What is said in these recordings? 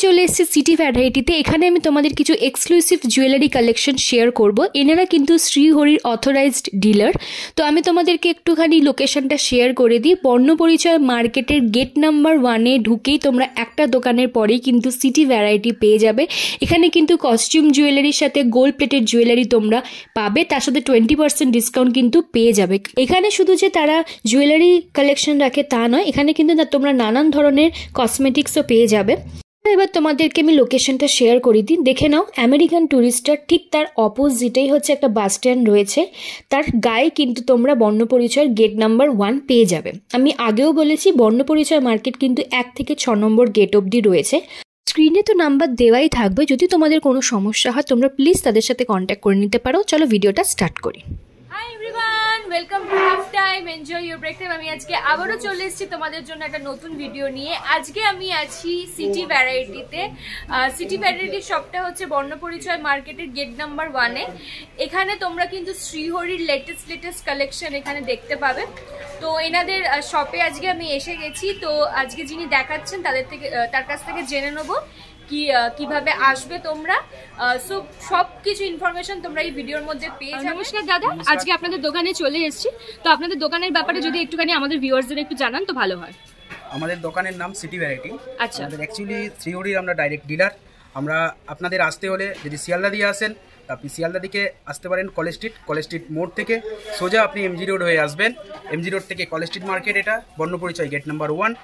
চলে এসেছি সিটি ভ্যারাইটিতে। এখানে আমি তোমাদের কিছু এক্সক্লুসিভ জুয়েলারি কালেকশন শেয়ার করব। এনারা কিন্তু শ্রীহরির অথরাইজড ডিলার। তো আমি তোমাদেরকে একটুখানি লোকেশনটা শেয়ার করে দিই। বর্ণপরিচয় মার্কেটের গেট নাম্বার 1-এ ঢুকেই তোমরা একটা দোকানের পরেই কিন্তু সিটি ভ্যারাইটি পেয়ে যাবে। এখানে কিন্তু কস্টিউম জুয়েলারির সাথে গোল্ড প্লেটেড জুয়েলারি তোমরা পাবে, তার সাথে 20% ডিসকাউন্ট কিন্তু পেয়ে যাবে। এখানে শুধু যে তারা জুয়েলারি কালেকশন রাখে তা নয়, এখানে কিন্তু তোমরা নানান ধরনের কসমেটিক্সও পেয়ে যাবে। এবার তোমাদেরকে আমি লোকেশনটা শেয়ার করে দিই, দেখে নাও। আমেরিকান টুরিস্টার ঠিক তার অপোজিটেই হচ্ছে একটা বাস স্ট্যান্ড রয়েছে, তার গায়ে কিন্তু তোমরা বর্ণপরিচয়ের গেট নাম্বার 1 পেয়ে যাবে। আমি আগেও বলেছি বর্ণপরিচয় মার্কেট কিন্তু 1 থেকে 6 নম্বর গেট অবধি রয়েছে। স্ক্রিনে তো নাম্বার দেওয়াই থাকবে, যদি তোমাদের কোনো সমস্যা হয় তোমরা প্লিজ তাদের সাথে কন্ট্যাক্ট করে নিতে পারো। চলো ভিডিওটা স্টার্ট করি। Hi everyone, welcome to half time, enjoy your break time. আমি আজকে আবারও চলে এসেছি তোমাদের জন্য একটা নতুন ভিডিও নিয়ে। আজকে আমি আছি সিটি ভ্যারাইটিতে। সিটি ভ্যারাইটির শপটা হচ্ছে বর্ণপরিচয় মার্কেটের গেট নাম্বার 1-এ। এখানে তোমরা কিন্তু শ্রীহরির লেটেস্ট কালেকশন এখানে দেখতে পাবে। তো এনাদের শপে আজকে আমি এসে গেছি। তো আজকে যিনি দেখাচ্ছেন তার কাছ থেকে জেনে নেবো কিভাবে আসবে তোমরা। সো সব কিছু ইনফরমেশন তোমরা এই ভিডিওর মধ্যে পেয়ে যাবে। নমস্কার দাদা, আজকে আপনাদের দোকানে চলে এসেছি। তো আপনাদের দোকানের ব্যাপারে যদি একটুখানি আমাদের ভিউয়ার্সদের একটু জানান তো ভালো হয়। আমাদের দোকানের নাম সিটি ভ্যারাইটি। আচ্ছা, আমাদের অ্যাকচুয়ালি শ্রীহরির আমরা ডাইরেক্ট ডিলার। আমরা আপনাদের আসতে হলে যদি শিয়ালদা দিয়ে আসেন আপনি শিয়ালদা দিকে আসতে পারেন। কলেজ স্ট্রিট মোড় থেকে সোজা আপনি এমজি রোড হয়ে আসবেন। এমজি রোড থেকে কলেজ স্ট্রিট মার্কেট, এটা বর্ণপরিচয় গেট নাম্বার 1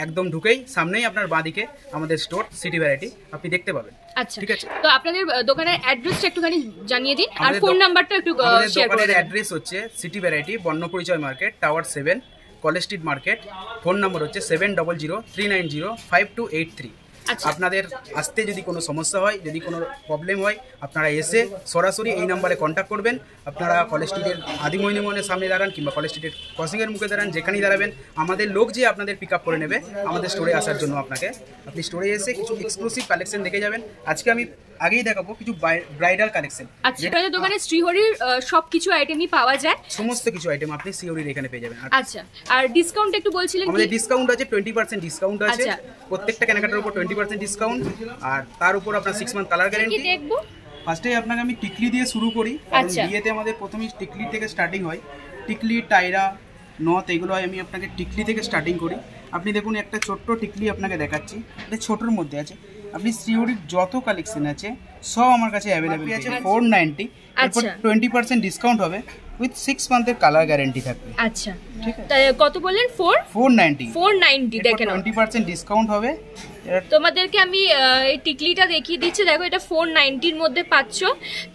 একদম ঢুকেই সামনেই আপনার বাঁদিকে আমাদের স্টোর সিটি ভ্যারাইটি আপনি দেখতে পাবেন। আচ্ছা, ঠিক আছে। তো আপনাদের দোকানের অ্যাড্রেসটা একটুখানি জানিয়ে দিন, আর ফোন নাম্বারটা একটু শেয়ার করে দিন। অ্যাড্রেস হচ্ছে city variety, Barnaparichay market, tower 7, college street market. Phone number হচ্ছে 7003905283। আপনাদের আসতে যদি কোনো সমস্যা হয়, যদি কোনো প্রবলেম হয়, আপনারা এসে সরাসরি এই নাম্বারে কন্ট্যাক্ট করবেন। আপনারা কলেজ স্ট্রিটের আদিময়নী মনের সামনে দাঁড়ান কিংবা কলেজ স্ট্রিটের ক্রসিংয়ের মুখে দাঁড়ান, যেখানেই দাঁড়াবেন আমাদের লোক যে আপনাদের পিক আপ করে নেবে আমাদের স্টোরে আসার জন্য। আপনি স্টোরে এসে কিছু এক্সক্লুসিভ কালেকশন দেখে যাবেন। আজকে আমি আগেই দেখাবো কিছু ব্রাইডাল কালেকশন। আচ্ছা, আপনাদের দোকানে শ্রীহরির সব কিছু আইটেমই পাওয়া যায়, সমস্ত কিছু আইটেম আপনি শ্রীহরির এখানে পেয়ে যাবেন। আচ্ছা, আর ডিসকাউন্ট একটু বলছিলেন? আমাদের ডিসকাউন্ট আছে 20% ডিসকাউন্ট আছে। প্রত্যেকটা কেনাকাটার উপর 20% ডিসকাউন্ট, আর তার উপর আপনার 6 মান্থ কালার গ্যারান্টি। দেখবো ফার্স্টে আপনাকে আমি টিকলি দিয়ে শুরু করি, কারণ বিয়েতে আমাদের প্রথমেই টিকলি থেকে স্টার্টিং হয়। টিকলি, টাইরা, নথ এগুলো হয়। আমি আপনাকে টিকলি থেকে স্টার্টিং করি। আপনি দেখুন একটা ছোট্ট টিকলি আপনাকে দেখাচ্ছি, এটা ছোটোর মধ্যে আছে। আপনি শ্রীহরির যত কালেকশন আছে সব আমার কাছে অ্যাভেলেবেল আছে। 490, এরপর 20% ডিসকাউন্ট হবে, উইথ 6 মান্থের কালার গ্যারান্টি থাকবে। আচ্ছা, ঠিক আছে। কত বললেন? 490 দেখেন, 20% ডিসকাউন্ট হবে। তোমাদেরকে আমি এই টিকলিটা দেখিয়ে দিচ্ছি। দেখো, এটা 490-র মধ্যে পাচ্ছ,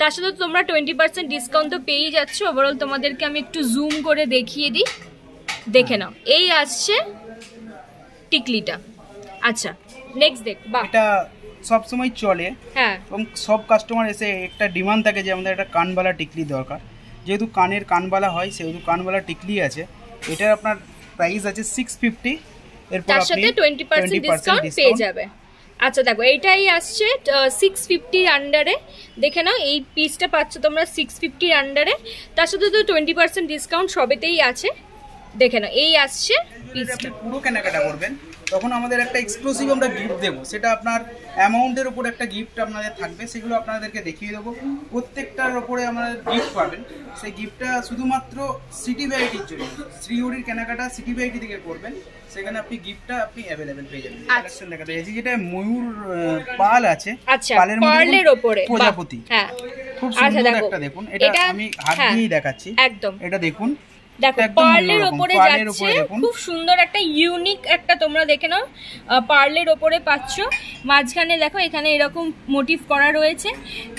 তার সাথে তোমরা 20% ডিসকাউন্ট তো পেয়ে যাচ্ছ। ওভারঅল তোমাদেরকে আমি একটু জুম করে দেখিয়ে দিই, দেখে নাও। এই আসছে টিকলিটা। আচ্ছা, নেক্সট দেখ। এটা সব সময় চলে, হ্যাঁ, এবং সব কাস্টমার এসে একটা ডিমান্ড থাকে যে আমাদের একটা কানবালা টিকলি দরকার। যেহেতু কানের কানবালা হয় সেহেতু কানবালা টিকলি আছে। এটার আপনার প্রাইস আছে 650, এরপর তার সাথে 20% ডিসকাউন্ট পেয়ে যাবে। আচ্ছা, দেখো এইটাই আসছে 650-র আন্ডারে। দেখে নাও, এই পিসটা পাচ্ছ তোমরা 650-র আন্ডারে, তার সাথে তো 20% ডিসকাউন্ট সবেতেই আছে। দেখে নাও, এই আসছে পিসটা। পুরো কেনাকাটা করবেন তখন আমাদের একটা এক্সক্লুসিভ আমরা গিফট দেবো, সেটা আপনার অ্যামাউন্টের উপর একটা গিফট আপনাদের থাকবে, সেগুলো আপনাদেরকে দেখিয়ে দেবো। প্রত্যেকটার ওপরে আমাদের গিফট পাবেন। সেই গিফটটা শুধুমাত্র সিটি ভ্যারাইটির জন্য, শ্রীহরির কেনাকাটা সিটি ভ্যারাইটি থেকে করবেন, সেখানে আপনি গিফটটা আপনি অ্যাভেলেবেল পেয়ে যাবেন। কালেকশন দেখাতে এই যেটা ময়ূর পাল আছে, পালের মধ্যে প্রজাপতি, হ্যাঁ, খুব সুন্দর একটা। দেখুন, এটা আমি হাত দিয়েই দেখাচ্ছি, একদম। এটা দেখুন, দেখো পার্লের ওপরে যাচ্ছে, খুব সুন্দর একটা ইউনিক একটা, তোমরা দেখে নাও, পার্লের ওপরে পাচ্ছ। মাঝখানে দেখো এখানে এরকম মোটিভ করা রয়েছে,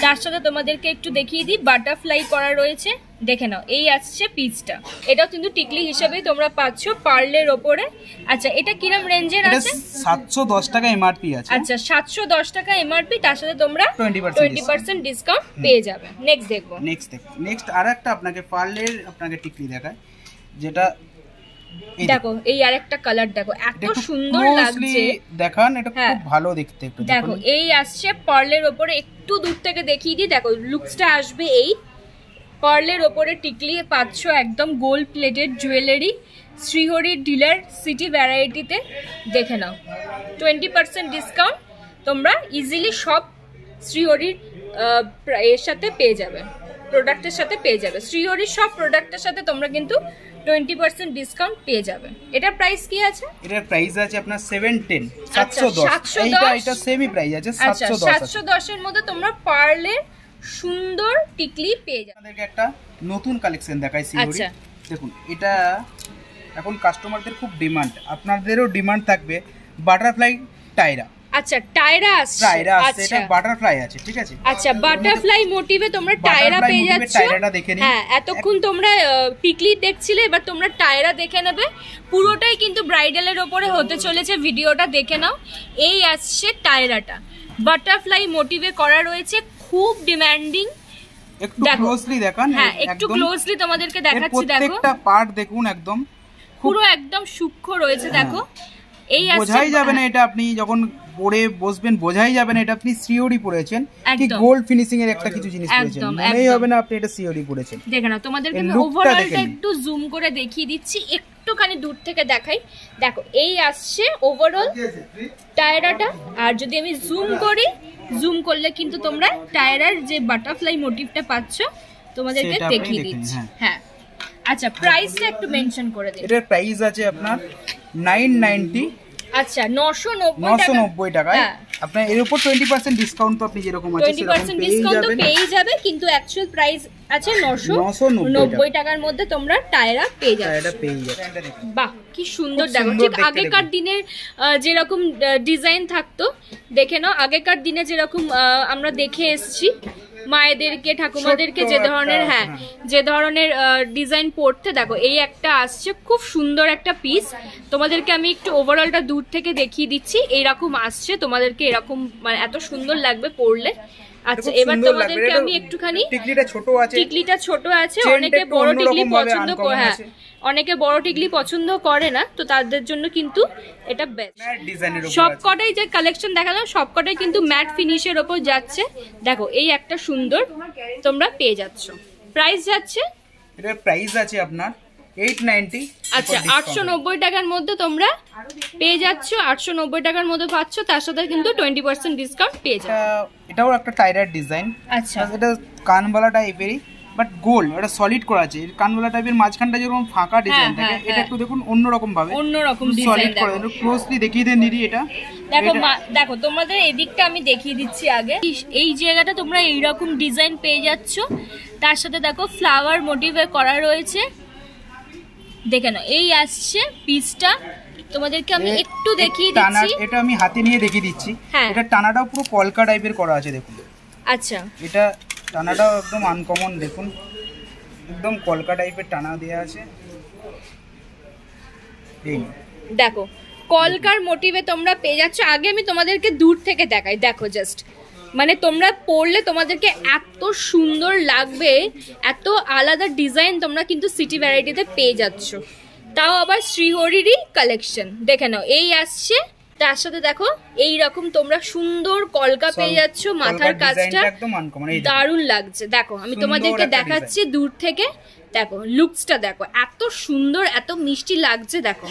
তার সাথে তোমাদেরকে একটু দেখিয়ে দিই বাটারফ্লাই করা রয়েছে। দেখে নাও, এই আসছে পিসটা। এটাও কিন্তু টিকলি হিসেবে তোমরা পাচ্ছ পার্লের ওপরে। আচ্ছা, এটা কিরম রেঞ্জের আছে? 710 টাকা এমআরপি আছে। আচ্ছা, 710 টাকা এমআরপি, তার সাথে তোমরা 20% ডিসকাউন্ট পেয়ে যাবে। নেক্সট দেখবো। নেক্সট আরেকটা আপনাকে পার্লের আপনাকে টিকলি দেখায়, যেটা দেখো এই আরেকটা কালার দেখো, এত সুন্দর লাগছে। দেখান, এটা খুব ভালো দেখতে। দেখো, এই আসছে পার্লের ওপরে, একটু দূর থেকে দেখিয়ে দিই। দেখো লুকসটা আসবে এই পার্লের ওপরে টিকলি পাচ্ছ, একদম গোল্ড প্লেটেড জুয়েলারি। শ্রীহরির ডিলার সিটি ভ্যারাইটিতে। দেখে নাও, 20% ডিসকাউন্ট, তোমরা ইজিলি সব শ্রীহরির এর সাথে পেয়ে যাবে, প্রোডাক্টের সাথে পেয়ে যাবে। শ্রীহরির সব প্রোডাক্টের সাথে তোমরা কিন্তু 20% ডিসকাউন্ট পেয়ে যাবে। এটার প্রাইস কি আছে? এটার প্রাইস আছে আপনার 710 710। এটা সেমি প্রাইস আছে 710। 710 এর মধ্যে তোমরা পার্লের সুন্দর টিকলি পেয়ে যাবে। আপনাদেরকে একটা নতুন কালেকশন দেখাই শ্রীহরি। দেখুন এটা এখন কাস্টমারদের খুব ডিমান্ড, আপনাদেরও ডিমান্ড থাকবে। Butterfly tiara. আচ্ছা টায়রা আসছে, এটা বাটারফ্লাই আছে, ঠিক আছে। আচ্ছা বাটারফ্লাই মোটিভে তোমরা টায়রা পেয়ে যাচ্ছ। টায়রাটা দেখে নিন। হ্যাঁ এতক্ষণ তোমরা টিকলি দেখছিলে, এবার তোমরা টায়রা দেখে নেবে। পুরোটাই কিন্তু ব্রাইডালের ওপরে হতে চলেছে, ভিডিওটা দেখে নাও। এই আসছে টায়রাটা, বাটারফ্লাই মোটিভে করা রয়েছে, খুব ডিমান্ডিং। একটু ক্লোজলি দেখান। হ্যাঁ একটু ক্লোজলি তোমাদেরকে দেখাচ্ছি। দেখো প্রত্যেকটা পার্ট দেখুন, একদম পুরো একদম সূক্ষ্ম রয়েছে। দেখো এই বোঝাই যাবে না এটা, আপনি যখন পরে বসবেন বোঝাই যাবে না এটা আপনি শ্রীহরি পরেছেন কি গোল্ড ফিনিশিং এর একটা কিছু জিনিস পরেছেন, মনেই হবে না আপনি এটা শ্রীহরি পরেছেন। দেখে নাও, তোমাদেরকে আমি ওভারঅলটা একটু জুম করে দেখিয়ে দিচ্ছি, একটুখানি দূর থেকে দেখাই। দেখো এই আসছে ওভারঅল টায়রাটা। আর যদি আমি জুম করি, জুম করলে কিন্তু তোমরা টায়রার যে বাটারফ্লাই মোটিভটা পাচ্ছ তোমাদেরকে দেখিয়ে দিচ্ছি। হ্যাঁ আচ্ছা প্রাইসটা একটু মেনশন করে দিন। এটার প্রাইস আছে আপনার 990। আচ্ছা 990 টাকায় আপনার এর উপর 20% ডিসকাউন্ট তো আপনি যেরকম আছে 20% ডিসকাউন্ট তো পেয়ে যাবে, কিন্তু অ্যাকচুয়াল প্রাইস আছে 990 টাকার মধ্যে তোমরা টায়রা পেয়ে যাবে। বাহ কি সুন্দর। দেখো ঠিক আগেকার দিনের যেরকম ডিজাইন থাকতো, দেখে নাও আগেকার দিনে যেরকম আমরা দেখে এসেছি মায়েদেরকে ঠাকুমাদেরকে যে ধরনের যে ধরনের ডিজাইন পড়তে। দেখো এই একটা আসছে খুব সুন্দর একটা পিস, তোমাদেরকে আমি একটু ওভারঅলটা দূর থেকে দেখিয়ে দিচ্ছি। এইরকম আসছে, তোমাদেরকে এরকম মানে এত সুন্দর লাগবে পড়লে। আচ্ছা এবার তোমাদেরকে আমি একটুখানি, টিকলিটা ছোট আছে, অনেকে বড় টিকলি পছন্দ করে। হ্যাঁ অনেকে বড় টিকলি পছন্দ করে না, তো তাদের জন্য কিন্তু এটা বেস্ট। সবকটাই যে কালেকশন দেখালাম সবকটাই কিন্তু ম্যাট ফিনিশের ওপর যাচ্ছে। দেখো এই একটা সুন্দর তোমরা পেয়ে যাচ্ছ। প্রাইস যাচ্ছে, এটার প্রাইস আছে আপনার 890। আচ্ছা 890 টাকার মধ্যে তোমরা পেয়ে যাচ্ছ। 890 টাকার মধ্যে পাচ্ছ, তার সাথে কিন্তু 20% ডিসকাউন্ট পেয়ে যাচ্ছ। এটাও একটা টাইরার ডিজাইন। আচ্ছা এটা কানবালা টাইপেরই, বাট গোল্ড, এটা সলিড করা আছে। কানবালা টাইপের মাঝখানটা যেরকম ফাঁকা ডিজাইন থাকে, এটা একটু দেখুন অন্যরকম ভাবে, অন্যরকম ডিজাইন। দেখো একটু ক্লোজলি দেখিয়ে দেন দিদি এটা। দেখো দেখো তোমাদের এদিকটা আমি দেখিয়ে দিচ্ছি আগে। এই জায়গাটা তোমরা এইরকম ডিজাইন পেয়ে যাচ্ছ, তার সাথে দেখো ফ্লাওয়ার মোটিভে করা রয়েছে। দেখে নাও এই আসছে পিসটা, তোমাদেরকে আমি একটু দেখিয়ে দিচ্ছি। এটা আমি হাতে নিয়ে দেখিয়ে দিচ্ছি। এটা টানাটাও পুরো কলকা টাইপের করা আছে, দেখুন। আচ্ছা এটা টানাটাও একদম আনকমন, দেখুন একদম কলকা টাইপের টানা দেয়া আছে। এই দেখো কলকার মোটিভে তোমরা পেয়ে যাচ্ছ। আগে আমি তোমাদেরকে দূর থেকে দেখাই, দেখো জাস্ট মানে তোমরা পরলে তোমাদেরকে এত সুন্দর লাগবে, এত আলাদা ডিজাইন তোমরা কিন্তু সিটি ভ্যারাইটিতে পেয়ে যাচ্ছ, তাও আবার শ্রীহরিরই কালেকশন। দেখে নাও এই আসছে, তার সাথে দেখো এই রকম তোমরা সুন্দর কলকা পেয়ে যাচ্ছ। মাথার কাজটা দারুণ লাগছে। দেখো আমি তোমাদেরকে দেখাচ্ছি দূর থেকে, দেখো লুকসটা দেখো এত সুন্দর, এত মিষ্টি লাগছে। দেখো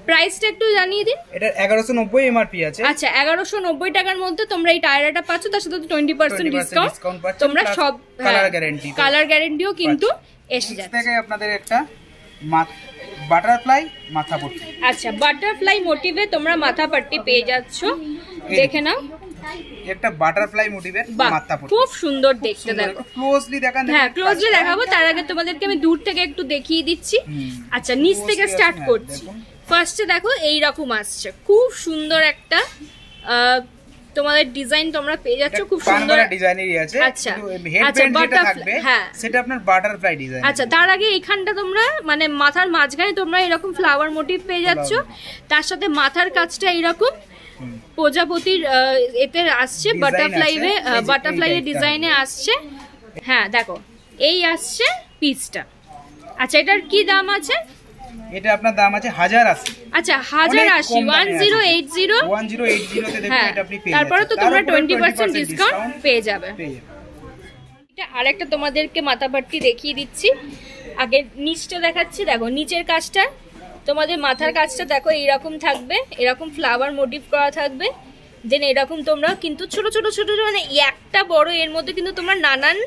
প্রাইসটা একটু জানিয়ে দিন। এটা 1190 এমআরপি আছে। আচ্ছা 1190 টাকার মধ্যে তোমরা এই টায়রাটা পাচ্ছ, তার সাথে 20% ডিসকাউন্ট। তোমরা সব কালার গ্যারান্টিও কিন্তু এসে যাচ্ছে। থেকে আপনাদের একটা বাটারফ্লাই মাথা পট্টি। আচ্ছা বাটারফ্লাই মোটিভে তোমরা মাথা পট্টি পেয়ে যাচ্ছ, দেখে নাও একটা বাটারফ্লাই মোটিভের মাথা পট্টি, খুব সুন্দর দেখতে। দেখো ক্লোজলি দেখান। হ্যাঁ ক্লোজলি দেখাবো, তার আগে তোমাদেরকে আমি দূর থেকে একটু দেখিয়ে দিচ্ছি। আচ্ছা নিচ থেকে স্টার্ট করছি। ফার্স্টে দেখো এই রকম আসছে, খুব সুন্দর একটা তোমাদের ডিজাইন তোমরা পেয়ে যাচ্ছ, খুব সুন্দর ডিজাইনেরই আছে। আচ্ছা আচ্ছা বাটারফ্লাই, হ্যাঁ সেটা আপনার বাটারফ্লাই ডিজাইন। আচ্ছা তার আগে এইখানটা তোমরা মানে মাথার মাঝখানে তোমরা এরকম ফ্লাওয়ার মোটিভ পেয়ে যাচ্ছ, তার সাথে মাথার কাজটা এরকম প্রজাপতির এতে আসছে, বাটারফ্লাইয়ের ডিজাইনে আসছে। হ্যাঁ দেখো এই আসছে পিসটা। আচ্ছা এটার কি দাম আছে? এটা আপনার দাম আছে 1080। আচ্ছা 1080, 1080 তে দেখুন এটা আপনি পেয়ে যাবেন। তারপরে তো তোমরা 20% ডিসকাউন্ট পেয়ে যাবে। এটা আরেকটা তোমাদেরকে মাথা পাট্টি দেখিয়ে দিচ্ছি। আগে নিচটা দেখাচ্ছি। দেখো নিচের কাজটা, তোমাদের মাথার কাজটা দেখো এইরকম থাকবে, এরকম ফ্লাওয়ার মোটিভ করা থাকবে। দেন এরকম তোমরা কিন্তু ছোট ছোট ছোট মানে একটা বড় এর মধ্যে কিন্তু তোমরা নানান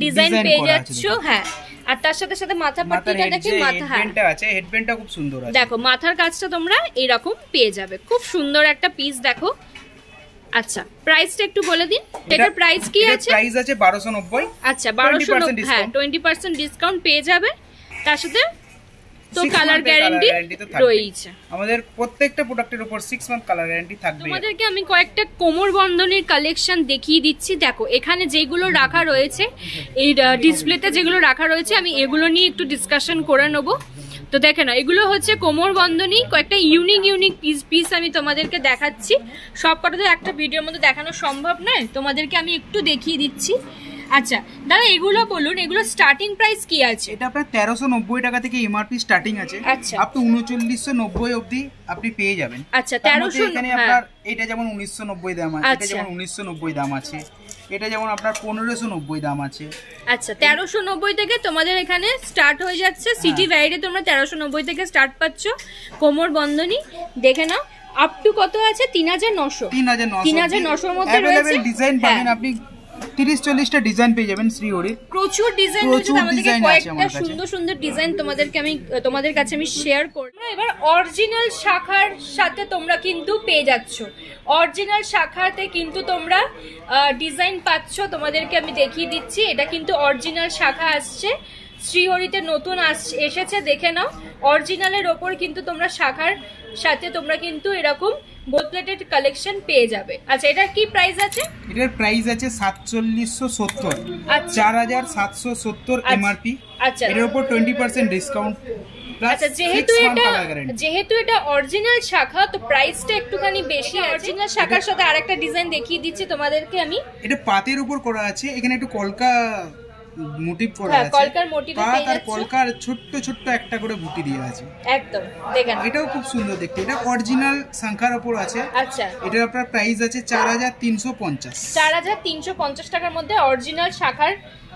ডিজাইন পেয়ে যাচ্ছ। হ্যাঁ, আর তার সাথে সাথে মাথা পাট্টিটা দেখে মাথা হেডব্যান্ডটা আছে, হেডব্যান্ডটা খুব সুন্দর আছে। দেখো মাথার কাজটা তোমরা এরকম পেয়ে যাবে, খুব সুন্দর একটা পিস দেখো। আচ্ছা প্রাইসটা একটু বলে দিন, এটার প্রাইস কি আছে? প্রাইস আছে 1290। আচ্ছা 1290, হ্যাঁ 20% ডিসকাউন্ট পেয়ে যাবে। তার সাথে তো কালার গ্যারান্টি রয়েছে। আমাদের প্রত্যেকটা প্রোডাক্টের উপর 6 মান্থ কালার গ্যারান্টি থাকবে। তোমাদেরকে আমি কয়েকটা কোমর বন্ধনীর কালেকশন দেখিয়ে দিচ্ছি। দেখো এখানে যেগুলো রাখা রয়েছে, এই ডিসপ্লেতে যেগুলো রাখা রয়েছে, আমি এগুলো নিয়ে একটু ডিসকাশন করে নেবো। তো দেখে না, এগুলো হচ্ছে কোমর বন্ধনী, কয়েকটা ইউনিক পিস আমি তোমাদেরকে দেখাচ্ছি। সব কটা তো একটা ভিডিওর মধ্যে দেখানো সম্ভব নয়, তোমাদেরকে আমি একটু দেখিয়ে দিচ্ছি। আচ্ছা দাদা এগুলো বলুন, এগুলো স্টার্টিং প্রাইস কি আছে? এটা প্রায় 1390 টাকা থেকে এমআরপি স্টার্টিং আছে। আচ্ছা, আপ টু 3990 অবধি আপনি পেয়ে যাবেন। আচ্ছা 1300, এখানে আপনার এটা যেমন 1990 দাম আছে, এটা যেমন 1990 দাম আছে, এটা যেমন আপনার 1590 দাম আছে। আচ্ছা 1390 থেকে তোমাদের এখানে স্টার্ট হয়ে যাচ্ছে। সিটি ভ্যারাইটি তোমরা 1390 থেকে স্টার্ট পাচ্ছ কোমর বন্ধনী। দেখে নাও আপ টু কত আছে? 3900 এর মধ্যে রয়েছে। ডিজাইন পাবেন আপনি 30-40টা ডিজাইন পেয়ে যাবেন শ্রীহরির। প্রচুর ডিজাইন রয়েছে, আমাদেরকে কয়েকটা সুন্দর সুন্দর ডিজাইন তোমাদের কাছে আমি শেয়ার করব। এবার অরিজিনাল শাখার সাথে তোমরা কিন্তু পেয়ে যাচ্ছ, অরিজিনাল শাখাতে কিন্তু তোমরা ডিজাইন পাচ্ছ। তোমাদেরকে আমি দেখিয়ে দিচ্ছি, এটা কিন্তু অরিজিনাল শাখা আসছে শ্রীহরিতে, নতুন এসেছে। দেখে নাও অরিজিনালের ওপর কিন্তু তোমরা শাখার সাথে তোমরা কিন্তু এরকম বোতলেটেড কালেকশন পেয়ে যাবে। আচ্ছা এটার কি প্রাইস আছে? এটার প্রাইস আছে 4770। আচ্ছা 4770 এমআরপি। আচ্ছা এর উপর 20% ডিসকাউন্ট। আচ্ছা যেহেতু এটা অরিজিনাল শাখা, তো প্রাইসটা একটুখানি বেশি। অরিজিনাল শাখার সাথে আরেকটা ডিজাইন দেখিয়ে দিচ্ছি তোমাদেরকে আমি। এটা পাতের উপর করা আছে, এখানে একটু কলকা মোটিভ করা আছে। কলকার মোটিভ পেয়ে যাচ্ছে, কলকার ছোট্ট একটা করে বুটি দিয়ে আছে। একদম দেখেন, এটাও খুব সুন্দর দেখতে। এটা অরিজিনাল সংখ্যার উপর আছে। আচ্ছা এটার আপনার প্রাইস আছে 4350। 4350 টাকার মধ্যে অরিজিনাল শাখার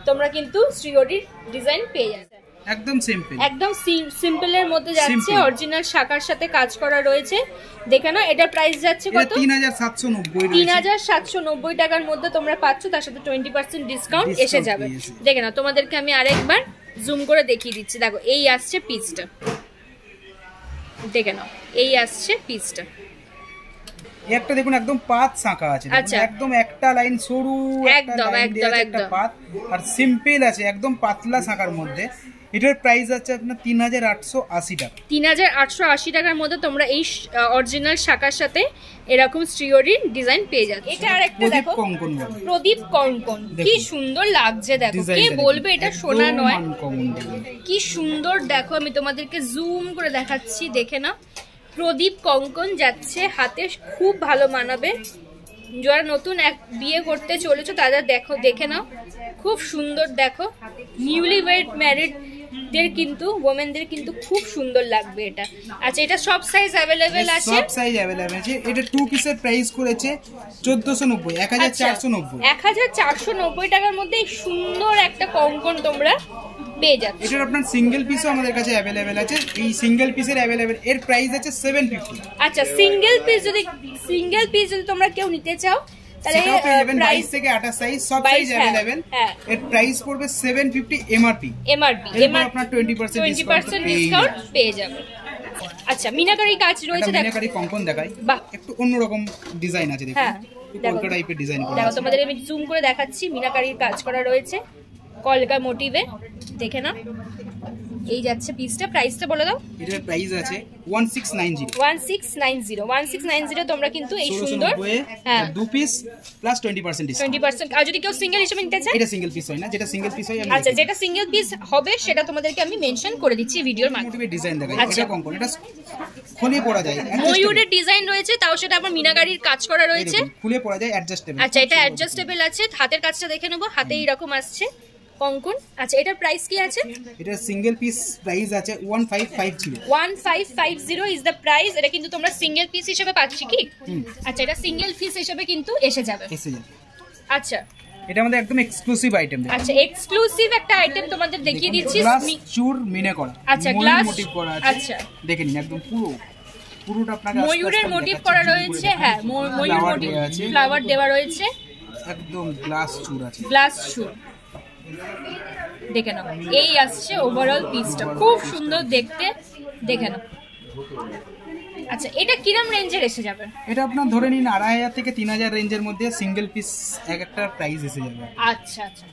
তোমরা কিন্তু শ্রীহরির ডিজাইন পেয়ে যাবে। একদম সিম্পল, একদম সিম্পলের মধ্যে যাচ্ছে, অরিজিনাল শাখার সাথে কাজ করা রয়েছে। দেখে নাও এটার প্রাইস যাচ্ছে কত? 3790 টাকার মধ্যে তোমরা পাচ্ছ, তার সাথে 20% ডিসকাউন্ট এসে যাবে। দেখে নাও তোমাদেরকে আমি আরেকবার জুম করে দেখিয়ে দিচ্ছি। দেখো এই আসছে পিসটা, দেখে নাও এই আসছে পিসটা। একটা দেখুন একদম পাত শাখা আছে, একদম একটা লাইন সরু, একদম পাত, আর সিম্পল আছে একদম পাতলা শাখার মধ্যে। এটার প্রাইস আছে আপনার 3880 টাকা। 3880 টাকার মধ্যে তোমরা এই অরিজিনাল শাখার সাথে এরকম শ্রীহরির ডিজাইন পেয়ে যাচ্ছ। এটা আরেকটা দেখো, প্রদীপ কঙ্কন, কি সুন্দর লাগছে। দেখো কে বলবে এটা সোনা নয়, কি সুন্দর। দেখো আমি তোমাদেরকে জুম করে দেখাচ্ছি, দেখে না প্রদীপ কঙ্কন যাচ্ছে হাতে, খুব ভালো মানাবে। যারা নতুন বিয়ে করতে চলেছো তারা দেখে নাও, খুব সুন্দর। দেখো নিউলি ম্যারিড দের কিন্তু ওমেনদের কিন্তু খুব সুন্দর লাগবে এটা। আচ্ছা এটা সব সাইজ अवेलेबल আছে, সব সাইজ अवेलेबल আছে। এটা 2 পিসের প্রাইস করেছে 1490, 1490। 1490 টাকার মধ্যে সুন্দর একটা কঙ্কন তোমরা পেয়ে যাচ্ছ। এটার আপনার সিঙ্গেল পিসও আমাদের কাছে अवेलेबल আছে। এই সিঙ্গেল পিসের अवेलेबल এর প্রাইস আছে 750। আচ্ছা সিঙ্গেল পিস যদি তোমরা কেউ নিতে চাও তাহলে প্রাইস থেকে 28 সাইজ সব সাইজ अवेलेबल। এর প্রাইস পড়বে 750 এমআরপি। এর আপনার 20% ডিসকাউন্ট পেয়ে যাবে। আচ্ছা মিনাকারি কাজ রয়েছে, দেখো মিনাকারি কঙ্কন দেখাই, একটু অন্যরকম ডিজাইন আছে। দেখুন কলকা টাইপের ডিজাইন করা আছে। দেখো তোমাদের আমি জুম করে দেখাচ্ছি, মিনাকারির কাজ করা রয়েছে কলকা মোটিভে। দেখে না এই যাচ্ছে পিসটা, প্রাইসটা বলে দাও। এটার প্রাইস আছে 1690। 1690 তোমরা কিন্তু এই সুন্দর, হ্যাঁ 2 পিস প্লাস 20% ডিসকাউন্ট। 20%। আর যদি কেউ সিঙ্গেল হিসেবে নিতে চায়, এটা সিঙ্গেল পিস হয় না, যেটা সিঙ্গেল পিস হয় আমি আচ্ছা যেটা সিঙ্গেল পিস হবে সেটা তোমাদেরকে আমি মেনশন করে দিচ্ছি ভিডিওর মাধ্যমে। মোটিভে ডিজাইন দেখাই, এটা কঙ্কন, এটা খুলে পড়া যায়, ময়ূরের ডিজাইন রয়েছে, তাও সেটা আবার মিনাকারির কাজ করা রয়েছে, খুলে পড়া যায়, অ্যাডজাস্টেবল। আচ্ছা এটা অ্যাডজাস্টেবল আছে। হাতের কাজটা দেখে নেবো, হাতে এরকম আসছে কঙ্কন। আচ্ছা এটার প্রাইস কি আছে? এটা সিঙ্গেল পিস প্রাইস আছে 1550। 1550 ইজ দ্য প্রাইস। এটা কিন্তু তোমরা সিঙ্গেল পিস হিসেবে পাচ্ছ কি? আচ্ছা এটা সিঙ্গেল পিস হিসেবে কিন্তু এসে যাবে। আচ্ছা এটা আমাদের একদম এক্সক্লুসিভ আইটেম। আচ্ছা এক্সক্লুসিভ একটা আইটেম তোমাদের দেখিয়ে দিচ্ছি। গ্লাস চুর মিনে করা, আচ্ছা গ্লাস মোটিভ করা আছে। আচ্ছা দেখে নিন একদম পুরো পুরোটা আপনাকে ময়ূরের মোটিভ করা রয়েছে, হ্যাঁ ময়ূর মোটিভ, ফ্লাওয়ার দেওয়া রয়েছে, একদম গ্লাস চূড় আছে, গ্লাস চূড়। দেখে নাও, এই আসছে ওভারঅল পিসটা, খুব সুন্দর দেখতে, দেখে নাও। আচ্ছা, এটা কিরম রেঞ্জের এসে যাবে? এটা আপনার ধরে নিন 2500 থেকে 3000 রেঞ্জের মধ্যে সিঙ্গেল পিস এক একটা প্রাইস এসে যাবে। আচ্ছা আচ্ছা,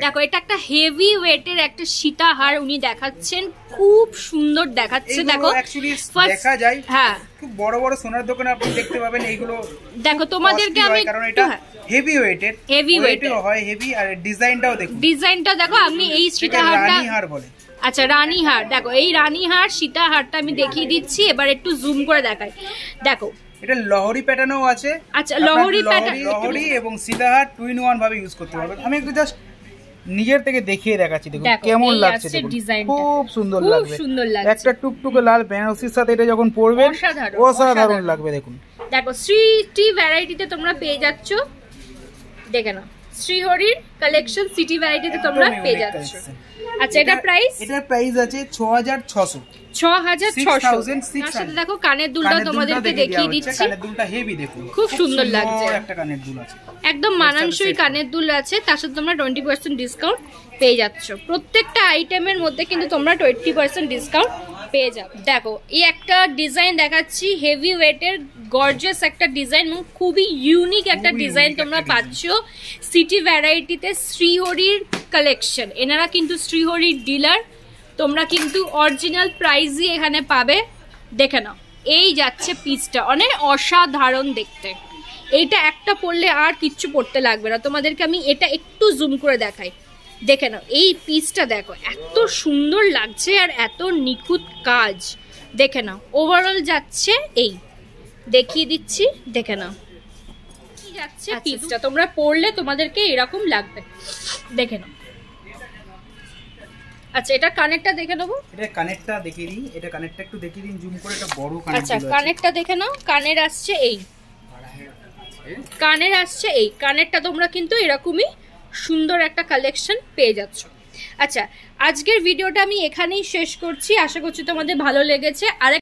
দেখো এটা একটা হেভি ওয়েটের একটা সীতাহার উনি দেখাচ্ছেন, খুব সুন্দর দেখাচ্ছে। দেখো অ্যাকচুয়ালি দেখা যায়, হ্যাঁ খুব বড় বড় সোনার দোকানে আপনি দেখতে পাবেন এইগুলো। দেখো তোমাদেরকে আমি, কারণ এটা হেভি ওয়েটের, হেভি ওয়েটের হয় হেভি, আর ডিজাইনটাও দেখুন, ডিজাইনটা দেখো। আমি এই সীতাহারটা, রানী হার বলে, আচ্ছা রানীহার, দেখো এই রানীহার সীতাহারটা আমি দেখিয়ে দিচ্ছি, এবার একটু জুম করে দেখাই। দেখো এটা লহরি প্যাটার্নও আছে। আচ্ছা, লহরি প্যাটার্ন, লহরি এবং সীতাহার টু ইন ওয়ান ভাবে ইউজ করতে পারবেন। আমি একটু জাস্ট নিজের থেকে দেখিয়ে দেখাচ্ছি, দেখুন কেমন লাগছে, খুব সুন্দর লাগবে, সুন্দর লাগছে। একটা টুকটুকে লাল বেনারসির সাথে এটা যখন পরবেন অসাধারণ লাগবে। দেখুন, দেখো সিটি ভ্যারাইটিতে তোমরা পেয়ে যাচ্ছ, দেখে নাও শ্রীহরির কালেকশন সিটি ভ্যারাইটিতে তোমরা পেয়ে যাচ্ছ। আচ্ছা, এটার প্রাইস আছে 6600। 6600। দেখো কানের দুলটা তোমাদেরকে দেখিয়ে দিচ্ছি, কানের দুলটা হেভি, দেখুন খুব সুন্দর লাগছে, একটা কানের দুল আছে, একদম মানানসই কানের দুল আছে, তার সাথে তোমরা 20% ডিসকাউন্ট পেয়ে যাচ্ছ। প্রত্যেকটা আইটেমের মধ্যে কিন্তু তোমরা 20% ডিসকাউন্ট পেয়ে যাবে। দেখো এই একটা ডিজাইন দেখাচ্ছি, হেভি ওয়েটের গর্জিয়াস একটা ডিজাইন, খুবই ইউনিক একটা ডিজাইন তোমরা পাচ্ছ সিটি ভ্যারাইটিতে। শ্রীহরির কালেকশন, এনারা কিন্তু শ্রীহরির ডিলার, তোমরা কিন্তু অরিজিনাল প্রাইসই এখানে পাবে। দেখে নাও, এই যাচ্ছে পিসটা, অনেক অসাধারণ দেখতে। এইটা একটা পরলে আর কিচ্ছু পরতে লাগবে না। তোমাদেরকে আমি এটা একটু জুম করে দেখাই, দেখে নাও এই পিসটা, দেখো এত সুন্দর লাগছে আর এত নিখুঁত কাজ। দেখে নাও ওভারঅল যাচ্ছে, এই দেখিয়ে দিচ্ছি, দেখে নাও কি যাচ্ছে পিসটা, তোমরা পরলে তোমাদেরকে এরকম লাগবে, দেখে নাও। আচ্ছা, এটা কানেরটা দেখে নেবো, এটা কানেরটা দেখিয়ে দিই, এটা কানেরটা একটু দেখিয়ে দিন জুম করে, এটা বড় কানের। আচ্ছা, কানেরটা দেখে নাও, কানের আসছে এই, কানের আসছে এই, কানেরটা তোমরা কিন্তু এরকমই সুন্দর একটা কালেকশন পেয়ে যাচ্ছ। আচ্ছা, আজকের ভিডিওটা আমি এখানেই শেষ করছি, আশা করছি তোমাদের ভালো লেগেছে। আর